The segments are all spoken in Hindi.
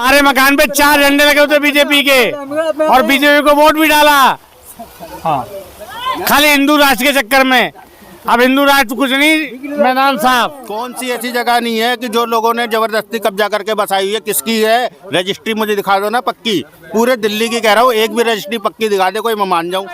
हमारे मकान पे 4 झंडे लगे होते बीजेपी के और बीजेपी को वोट भी डाला। हाँ, खाली हिंदू राष्ट्र के चक्कर में। अब हिंदू राष्ट्र कुछ नहीं, मैदान साहब। कौन सी ऐसी जगह नहीं है कि जो लोगों ने जबरदस्ती कब्जा करके बसाई हुई है? किसकी है रजिस्ट्री? मुझे दिखा दो ना पक्की। पूरे दिल्ली की कह रहा हूँ, एक भी रजिस्ट्री पक्की दिखा दे, कोई मैं मान जाऊँ।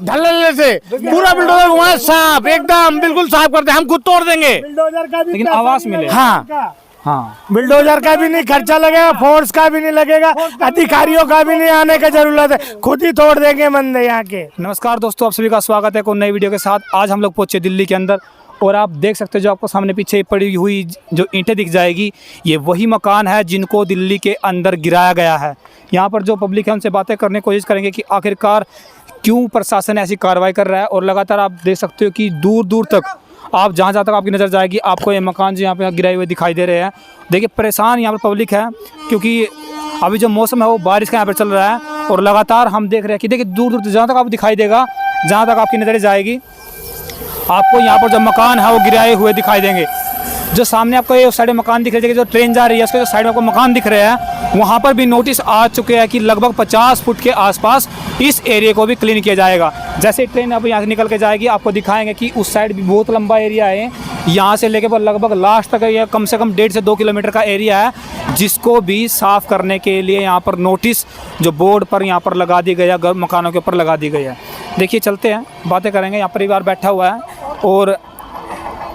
ढलने से पूरा बिल्डोजर हुआ है साफ, एकदम बिल्कुल साफ करते, हम खुद तोड़ देंगे। लेकिन आवास मिले। हाँ, हाँ, बिल्डोजर का भी नहीं खर्चा लगेगा, फोर्स का भी नहीं लगेगा, अधिकारियों का भी नहीं आने की जरूरत है, खुद ही तोड़ देंगे बंदे यहाँ के। नमस्कार दोस्तों, आप सभी का स्वागत है एक नई वीडियो के साथ। आज हम लोग पहुंचे दिल्ली के अंदर और आप देख सकते हो जो आपको सामने पीछे पड़ी हुई जो ईंटें दिख जाएगी, ये वही मकान है जिनको दिल्ली के अंदर गिराया गया है। यहाँ पर जो पब्लिक है उनसे बातें करने की कोशिश करेंगे कि आखिरकार क्यों प्रशासन ऐसी कार्रवाई कर रहा है। और लगातार आप देख सकते हो कि दूर दूर तक आप जहाँ तक आपकी नज़र जाएगी आपको ये मकान जो यहाँ पे गिराए हुए दिखाई दे रहे हैं। देखिए परेशान यहाँ पर पब्लिक है क्योंकि अभी जो मौसम है वो बारिश का यहाँ पर चल रहा है और लगातार हम देख रहे हैं कि देखिए दूर दूर जहाँ तक आपको दिखाई देगा, जहाँ तक आपकी नज़रें जाएगी आपको यहाँ पर जो मकान है वो गिराए हुए दिखाई देंगे। जो सामने आपको ये साइड में मकान दिख रहे हैं, जो ट्रेन जा रही है उसके जो साइड में आपको मकान दिख रहे हैं, वहाँ पर भी नोटिस आ चुके हैं कि लगभग 50 फुट के आसपास इस एरिया को भी क्लीन किया जाएगा। जैसे ट्रेन अब यहाँ से निकल के जाएगी आपको दिखाएंगे कि उस साइड भी बहुत लंबा एरिया है, यहाँ से लेके लगभग लास्ट तक यह कम से कम 1.5 से 2 किलोमीटर का एरिया है, जिसको भी साफ़ करने के लिए यहाँ पर नोटिस जो बोर्ड पर यहाँ पर लगा दी गई है, मकानों के ऊपर लगा दी गई है। देखिए चलते हैं, बातें करेंगे। यहाँ परिवार बैठा हुआ है और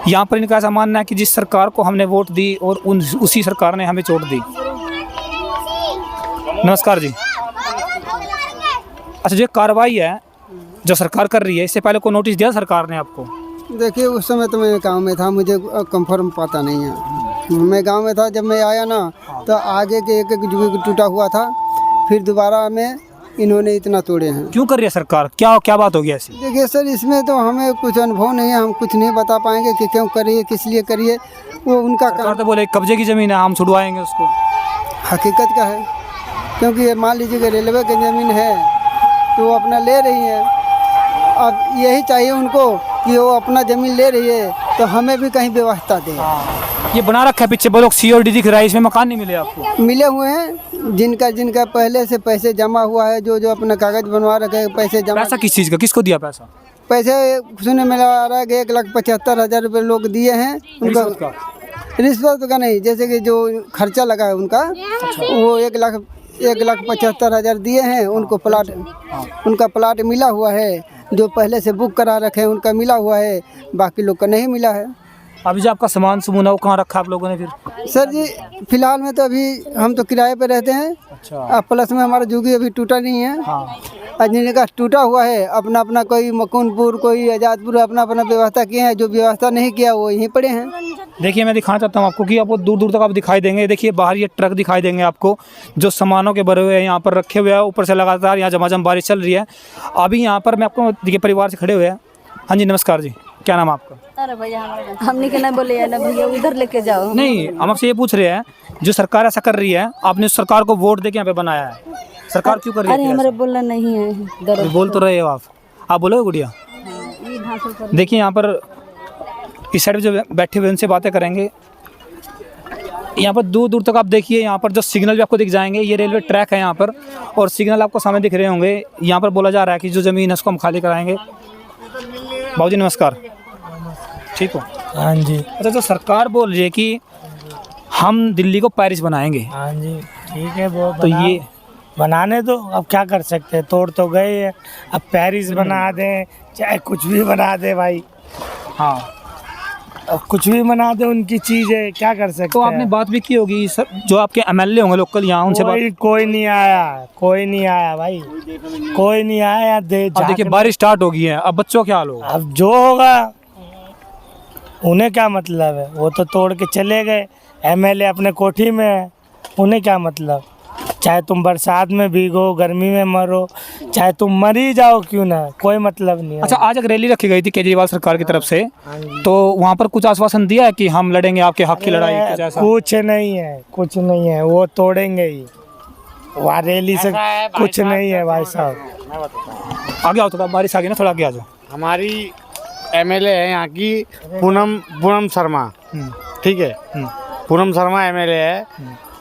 यहाँ पर इनका ऐसा मानना है कि जिस सरकार को हमने वोट दी और उसी सरकार ने हमें चोट दी। नमस्कार जी। अच्छा, जो कार्रवाई है जो सरकार कर रही है, इससे पहले कोई नोटिस दिया सरकार ने आपको? देखिए उस समय तो मैं गांव में था, मुझे कंफर्म पता नहीं है। मैं गांव में था, जब मैं आया ना तो आगे के एक जुगी टूटा हुआ था, फिर दोबारा में इन्होंने इतना तोड़े हैं। क्यों कर रही है सरकार? क्या बात होगी ऐसी? देखिए सर, इसमें तो हमें कुछ अनुभव नहीं है, हम कुछ नहीं बता पाएंगे कि क्यों करिए, किस लिए करिए, वो उनका काम। तो बोले कब्जे की ज़मीन है, हम छुड़वाएंगे उसको। हकीकत का है, क्योंकि ये मान लीजिए कि रेलवे की ज़मीन है तो वो अपना ले रही है। अब यही चाहिए उनको कि वो अपना ज़मीन ले रही है तो हमें भी कहीं व्यवस्था दे। ये बना रखा है पीछे ब्लॉक COD दिख रहा है, इसमें मकान नहीं मिले आपको? मिले हुए हैं, जिनका पहले से पैसे जमा हुआ है, जो अपना कागज बनवा रखे पैसे जमा। पैसा किस चीज़ का, किसको दिया पैसा? पैसे सुनने में आ रहा है कि 1,75,000 रुपये लोग दिए हैं उनका। रिश्वत का नहीं, जैसे कि जो खर्चा लगा है उनका, वो 1,75,000 दिए हैं उनको। उनका प्लाट मिला हुआ है, जो पहले से बुक करा रखे हैं उनका मिला हुआ है, बाकी लोग का नहीं मिला है। अभी जो आपका सामान सुमून है वो कहाँ रखा आप लोगों ने फिर? सर जी फिलहाल में तो अभी हम तो किराए पे रहते हैं। अच्छा। अब प्लस में हमारा जुगी अभी टूटा नहीं है। हाँ। जिनका टूटा हुआ है अपना अपना, कोई मकूनपुर कोई आज़ादपुर अपना अपना व्यवस्था किए हैं, जो व्यवस्था नहीं किया वो यहीं पड़े हैं। देखिए मैं दिखाना चाहता हूँ आपको कि आपको दूर दूर तक आप दिखाई देंगे। देखिए बाहर ये ट्रक दिखाई देंगे आपको जो सामानों के भरे हुए हैं, यहाँ पर रखे हुए हैं। ऊपर से लगातार यहाँ झमाझम बारिश चल रही है। अभी यहाँ पर मैं आपको देखिए परिवार से खड़े हुए हैं। हाँ जी नमस्कार जी, क्या नाम है आपका? अरे भैया हमने के ना बोले है ना भैया, उधर लेके जाओ। नहीं, हम आपसे ये पूछ रहे हैं जो सरकार ऐसा कर रही है, आपने उस सरकार को वोट देके यहाँ पे बनाया है, सरकार क्यों कर रही है? अरे हमारे बोलना नहीं है, बोल तो रहे हो आप बोलोगे गुड़िया? देखिए यहाँ पर इस साइड जो बैठे हुए उनसे बातें करेंगे। यहाँ पर दूर दूर तक आप देखिए, यहाँ पर जो सिग्नल भी आपको दिख जाएंगे, ये रेलवे ट्रैक है यहाँ पर और सिग्नल आपको सामने दिख रहे होंगे। यहाँ पर बोला जा रहा है कि जो ज़मीन है उसको हम खाली कराएंगे। बाबू जी नमस्कार, ठीक हो? हाँ जी। अच्छा, जो सरकार बोल रही है कि हम दिल्ली को पेरिस बनाएंगे। हाँ जी ठीक है, वो तो ये बनाने दो, अब क्या कर सकते हैं, तोड़ तो गए हैं, अब पेरिस बना दें चाहे कुछ भी बना दे भाई। हाँ, अब कुछ भी बना दे, उनकी चीज़ है, क्या कर सकते हैं। तो आपने बात भी की होगी सर, जो आपके MLA होंगे लोकल यहाँ, उनसे बात? कोई नहीं आया भाई, कोई नहीं आया। अब देखिए बारिश स्टार्ट हो गई है, अब बच्चों क्या हाल होगा? अब जो होगा उन्हें क्या मतलब है, वो तो तोड़ के चले गए। MLA अपने कोठी में है, उन्हें क्या मतलब। चाहे तुम बरसात में भीगो, गर्मी में मरो, चाहे तुम मर ही जाओ क्यों ना, कोई मतलब नहीं है। अच्छा, आज एक रैली रखी गई थी केजरीवाल सरकार की तरफ से, तो वहाँ पर कुछ आश्वासन दिया है कि हम लड़ेंगे आपके हक की लड़ाई? कुछ नहीं है, वो तोड़ेंगे ही। वहाँ रैली से कुछ नहीं है भाई साहब। आगे आओ, थोड़ा बारिश आ गई ना, थोड़ा आगे आ जाओ। हमारी MLA है यहाँ की पूनम शर्मा, ठीक है, पूनम शर्मा MLA है।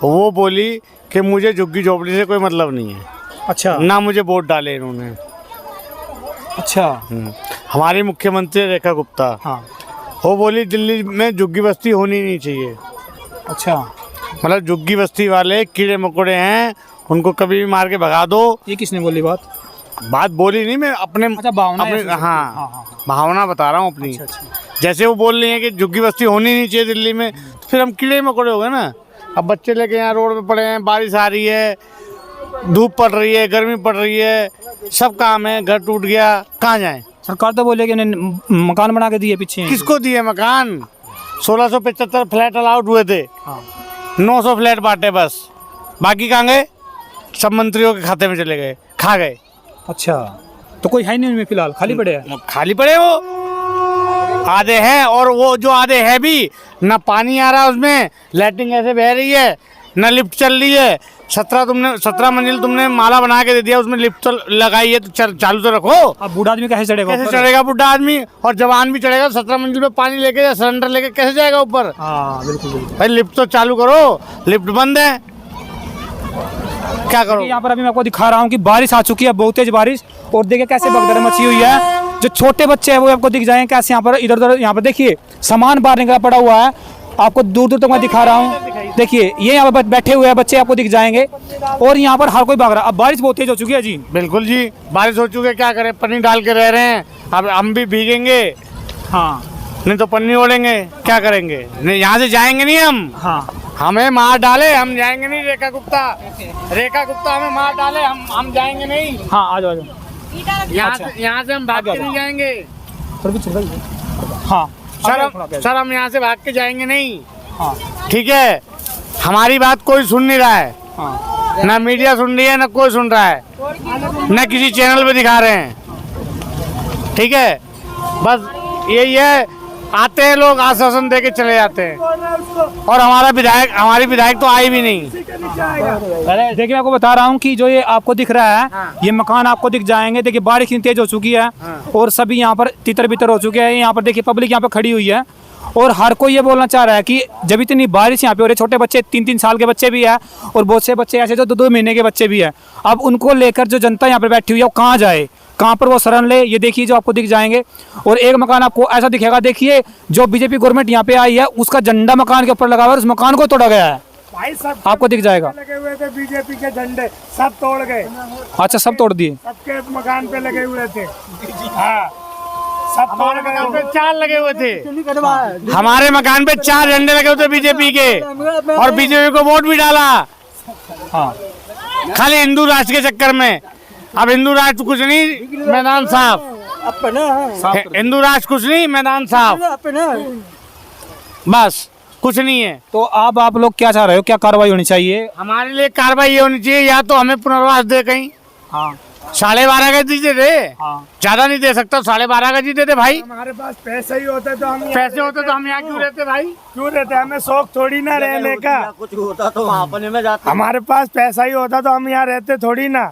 वो बोली कि मुझे झुग्गी झोपड़ी से कोई मतलब नहीं है, अच्छा ना मुझे वोट डाले इन्होंने। अच्छा हमारी मुख्यमंत्री रेखा गुप्ता, हाँ वो बोली दिल्ली में झुग्गी बस्ती होनी नहीं चाहिए। अच्छा, मतलब झुग्गी बस्ती वाले कीड़े मकोड़े हैं, उनको कभी भी मार के भगा दो। ये किसने बोली बात? बात बोली नहीं, मैं अपने अच्छा, भावना है अपने ऐसी। हाँ भावना बता रहा हूँ अपनी। अच्छा। जैसे वो बोल रही है कि झुग्गी बस्ती होनी नहीं चाहिए दिल्ली में, तो फिर हम कीड़े मकोड़े हो गए ना। अब बच्चे लेके यहाँ रोड पे पड़े हैं, बारिश आ रही है, धूप पड़ रही है, गर्मी पड़ रही है, सब काम है, घर टूट गया, कहाँ जाएं? सरकार तो बोले कि उन्हें मकान बना के दिए पीछे। किसको दिए मकान? 1675 फ्लैट अलाउड हुए थे, हाँ। 900 फ्लैट बांटे बस, बाकी कहाँ गए? सब मंत्रियों के खाते में चले गए, खा गए। अच्छा, तो कोई है नहीं उनमें फिलहाल, खाली पड़े हैं। खाली पड़े वो आधे हैं, और वो जो आधे है भी ना पानी आ रहा उसमें, लैट्रिन ऐसे बह रही है, ना लिफ्ट चल रही है। 17 मंजिल तुमने माला बना के दे दिया, उसमें लिफ्ट तो लगाई है, तो चालू तो रखो। अब बूढ़ा आदमी कैसे चढ़ेगा कैसे ऊपर? चढ़ेगा बुढ़ा आदमी? और जवान भी चढ़ेगा 17 मंजिल पे पानी लेके या सिलेंडर लेके कैसे जाएगा ऊपर? हाँ बिल्कुल बिल्कुल। भाई लिफ्ट तो चालू करो, लिफ्ट बंद है, क्या करो? यहाँ पर अभी मैं आपको दिखा रहा हूँ कि बारिश आ चुकी है, बहुत तेज बारिश, और देखिए कैसे भगदड़ मची हुई है। जो छोटे बच्चे हैं वो आपको दिख जाएंगे कैसे यहाँ पर इधर उधर, यहाँ पर देखिए सामान बाहर निकला पड़ा हुआ है, आपको दूर दूर तक मैं दिखा रहा हूँ। देखिए ये यहाँ पर बैठे हुए हैं बच्चे, आपको दिख जाएंगे, और यहाँ पर हर कोई भाग रहा है। अब बारिश बहुत तेज हो चुकी है जी। बिल्कुल जी, बारिश हो चुकी है, क्या करें? पन्नी डाल के रह रहे हैं, अब हम भी भीगेंगे, हाँ नहीं तो पन्नी ओढ़ेंगे, क्या करेंगे? नहीं, यहाँ से जाएंगे नहीं हम, हाँ हमें मार डाले हम जाएंगे नहीं। रेखा गुप्ता हमें मार डाले, हम जाएंगे नहीं। हाँ, आ जाओ आ जाओ। यहाँ से हम भाग के नहीं जाएंगे हाँ सर, हम यहाँ से भाग के जाएंगे नहीं। हाँ ठीक है, हमारी बात कोई सुन नहीं रहा है, हाँ ना मीडिया सुन रही है, ना कोई सुन रहा है, ना किसी चैनल पे दिखा रहे हैं। ठीक है, बस यही है, आते हैं लोग आश्वासन दे के चले जाते हैं, और हमारी विधायक तो आई भी नहीं। देखिए मैं आपको बता रहा हूँ कि जो ये आपको दिख रहा है, ये मकान आपको दिख जाएंगे। देखिए बारिश इतनी तेज हो चुकी है, और सभी यहाँ पर तितर बितर हो चुके हैं। यहाँ पर देखिए पब्लिक यहाँ पर खड़ी हुई है, और हर कोई ये बोलना चाह रहा है कि जब इतनी बारिश यहाँ पे हो रही है, छोटे बच्चे 3-3 साल के बच्चे भी है, और बहुत से बच्चे ऐसे जो 2-2 महीने के बच्चे भी है। अब उनको लेकर जो जनता यहाँ पर बैठी हुई है वो कहाँ जाए, कहाँ पर वो शरण ले? ये देखिए जो आपको दिख जाएंगे, और एक मकान आपको ऐसा दिखेगा, देखिए जो बीजेपी गवर्नमेंट यहाँ पे आई है उसका झंडा मकान के ऊपर लगा हुआ है, उस मकान को तोड़ा गया है, भाई सब आपको दिख जाएगा। लगे हुए थे बीजेपी के झंडे, सब तोड़ गए, अच्छा, सब तोड़ दिए। सबके मकान पे लगे हुए थे। हाँ, सब तोड़ गए। 4 लगे हुए थे, हमारे मकान पे 4 झंडे लगे हुए थे बीजेपी के, और बीजेपी को वोट भी डाला। हाँ खाली हिंदू राष्ट्र के चक्कर में। अब हिंदू राष्ट्र कुछ नहीं, मैदान साफ। हिंदू राष्ट्र कुछ नहीं, मैदान साफ, बस कुछ नहीं है। तो अब आप लोग क्या चाह रहे हो, क्या कार्रवाई होनी चाहिए? हमारे लिए कार्रवाई ये होनी चाहिए, या तो हमें पुनर्वास दे कहीं। हाँ 12.5 गज दीजिए थे, हाँ ज्यादा नहीं दे सकता, 12.5 गज ही दे दे भाई। हमारे पास पैसे ही होते तो हम यहाँ क्यों रहते भाई? क्यों रहते? हमें शौक थोड़ी ना रहने का। कुछ होता तो वहाँ अपने में जाते। हमारे पास पैसा ही होता तो हम यहाँ रहते थोड़ी ना।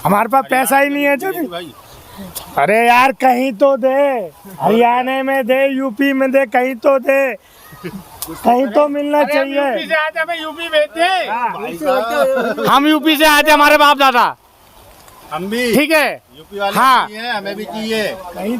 हमारे पास पैसा ही नहीं है जो। अरे यार कहीं तो दे, हरियाणा में दे, यूपी में दे, कहीं तो दे, कहीं तो मिलना चाहिए। यूपी से आते, हमें यूपी भेजते। हम यूपी से आते, हमारे बाप दादा, हम भी ठीक है। यूपी वाले हाँ। भी हैं, हमें भी चाहिए।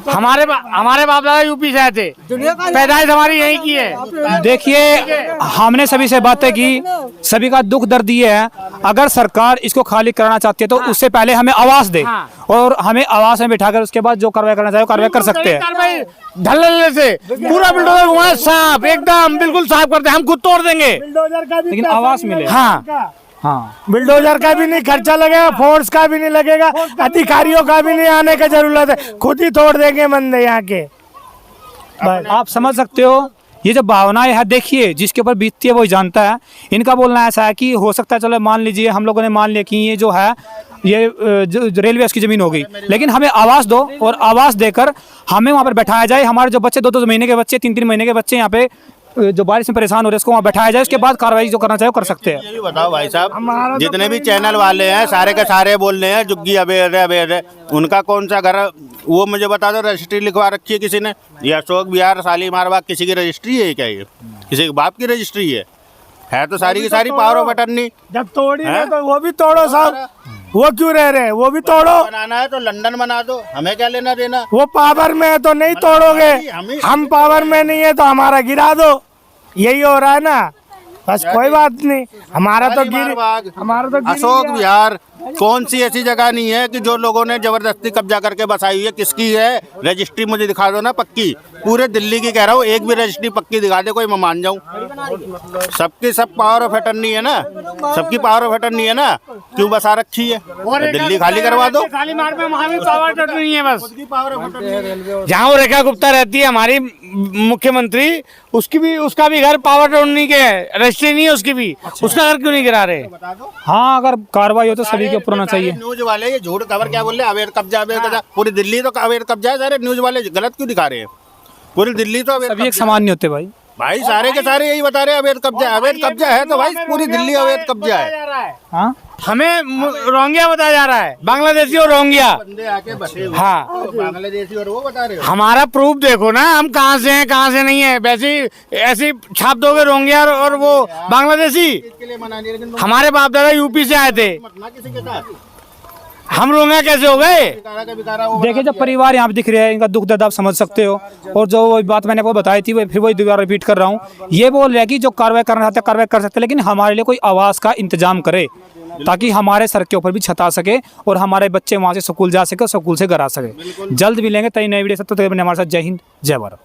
हमारे बाप दादा यूपी से आए थे, पैदाइश हमारी यहीं की है। देखिए हमने सभी से बातें की, सभी का दुख दर्द ये है, अगर सरकार इसको खाली कराना चाहती है तो उससे पहले हमें आवास दे, और हमें आवास में बिठाकर उसके बाद जो कार्रवाई करना चाहे कार्रवाई कर सकते हैं। ढलने से पूरा बिल्डोजर घुमा, साफ एकदम बिल्कुल साफ करते, हम खुद तोड़ देंगे, बिल्डोजर का भी लेकिन पैसा आवास नहीं मिले। लगेगा। हाँ। हाँ बिल्डोजर का भी नहीं खर्चा लगेगा, फोर्स का भी नहीं लगेगा, अधिकारियों का भी नहीं आने की जरूरत है, खुद ही तोड़ देंगे बंदे यहाँ के। आप समझ सकते हो ये जो भावनाएं है, देखिए जिसके ऊपर बीतती है वो जानता है। इनका बोलना ऐसा है कि हो सकता है, चलो मान लीजिए हम लोगों ने मान लिया कि ये जो है ये जो रेलवे की जमीन हो गई, लेकिन हमें आवास दो, और आवास देकर हमें वहाँ पर बैठाया जाए। हमारे जो बच्चे 2-2 महीने के बच्चे, 3-3 महीने के बच्चे यहाँ पे जो बारिश में परेशान हो रहे हैं, उसको वहाँ बैठाया जाए, उसके बाद कार्रवाई जो करना चाहिए वो कर सकते हैं। ये भी बताओ भाई साहब, जितने भी चैनल वाले हैं सारे के सारे बोल रहे हैं जुग्गी अबेर है, अबेर है। उनका कौन सा घर, वो मुझे बता दो, रजिस्ट्री लिखवा रखी है किसी ने? ये अशोक विहार शालीमार बाग किसी की रजिस्ट्री है क्या? ये किसी के बाप की रजिस्ट्री है? है तो सारी की सारी पावर ऑफ अटर्नी। जब तोड़ी हैं? है तो वो भी तोड़ो साहब, वो क्यों रह रहे हैं, वो भी तोड़ो। बनाना है तो लंदन बना दो, हमें क्या लेना देना। वो पावर में है तो नहीं तोड़ोगे, हम पावर में नहीं है तो हमारा गिरा दो, यही हो रहा है ना। बस कोई बात नहीं, हमारा तो गिर अशोक विहार कौन सी ऐसी जगह नहीं है कि जो लोगों ने जबरदस्ती कब्जा करके बसाई हुई है। किसकी है रजिस्ट्री, मुझे दिखा दो ना पक्की। पूरे दिल्ली की कह रहा हूँ, एक भी रजिस्ट्री पक्की दिखा दे, कोई मैं मान जाऊँ। सबकी सब पावर ऑफ अटर्नी है ना, सबकी पावर ऑफ अटर्नी है ना, क्यों बसा रखी है। दिल्ली खाली करवा दो। खाली मार्ग में वहाँ भी पावर कट नहीं है बस। पावर ऑफ अटर्नी जहाँ वो रेखा गुप्ता रहती है हमारी मुख्यमंत्री, उसका भी घर पावर अटर्नी के है, रजिस्ट्री नहीं है उसकी भी। उसका घर क्यों नहीं गिरा रहे। हाँ, अगर कार्रवाई हो तो सभी के ऊपर होना चाहिए। न्यूज वाले ये झूठ खबर क्या बोल रहे हैं, अवैध कब्जा अवैध कब्जा। पूरी दिल्ली तो अवैध कब्जा है, सारे न्यूज वाले गलत क्यों दिखा रहे हैं। पूरी दिल्ली तो अवैध सभी एक समान नहीं होते भाई। भाई सारे के सारे यही बता रहे हैं अवैध कब्जा है। अवैध कब्जा है तो भाई पूरी दिल्ली अवैध कब्जा है। हाँ, हमें रोंगिया बताया जा रहा है, बांग्लादेशी और रोंगिया। बंदे आके बसे हुए हाँ, हैं, बांग्लादेशी और वो बता रहे हो। हमारा प्रूफ देखो ना, हम कहाँ से हैं कहाँ से नहीं है। वैसे ऐसी छाप दोगे रोंगिया और वो बांग्लादेशी। इसके लिए मना नहीं, लेकिन हमारे बाप दादा यूपी से आए थे, मत ना किसी के साथ। हम रोंगिया कैसे हो गए। बिकारा का बिकारा वो देखिए जब परिवार यहाँ पे दिख रहे हैं, इनका दुख दर्द आप समझ सकते हो। और जो वो बात मैंने आपको बताई थी, वो फिर वही दोबारा रिपीट कर रहा हूँ। ये बोल रहे हैं कि जो कार्रवाई करना चाहते हैं कार्रवाई कर सकते हैं, लेकिन हमारे लिए कोई आवास का इंतजाम करे, ताकि हमारे सर के ऊपर भी छत आ सके और हमारे बच्चे वहाँ से स्कूल जा सके और स्कूल से घर आ सके। जल्द मिलेंगे तय नई वीडियो से, तो हमारे साथ। जय हिंद, जय भारत।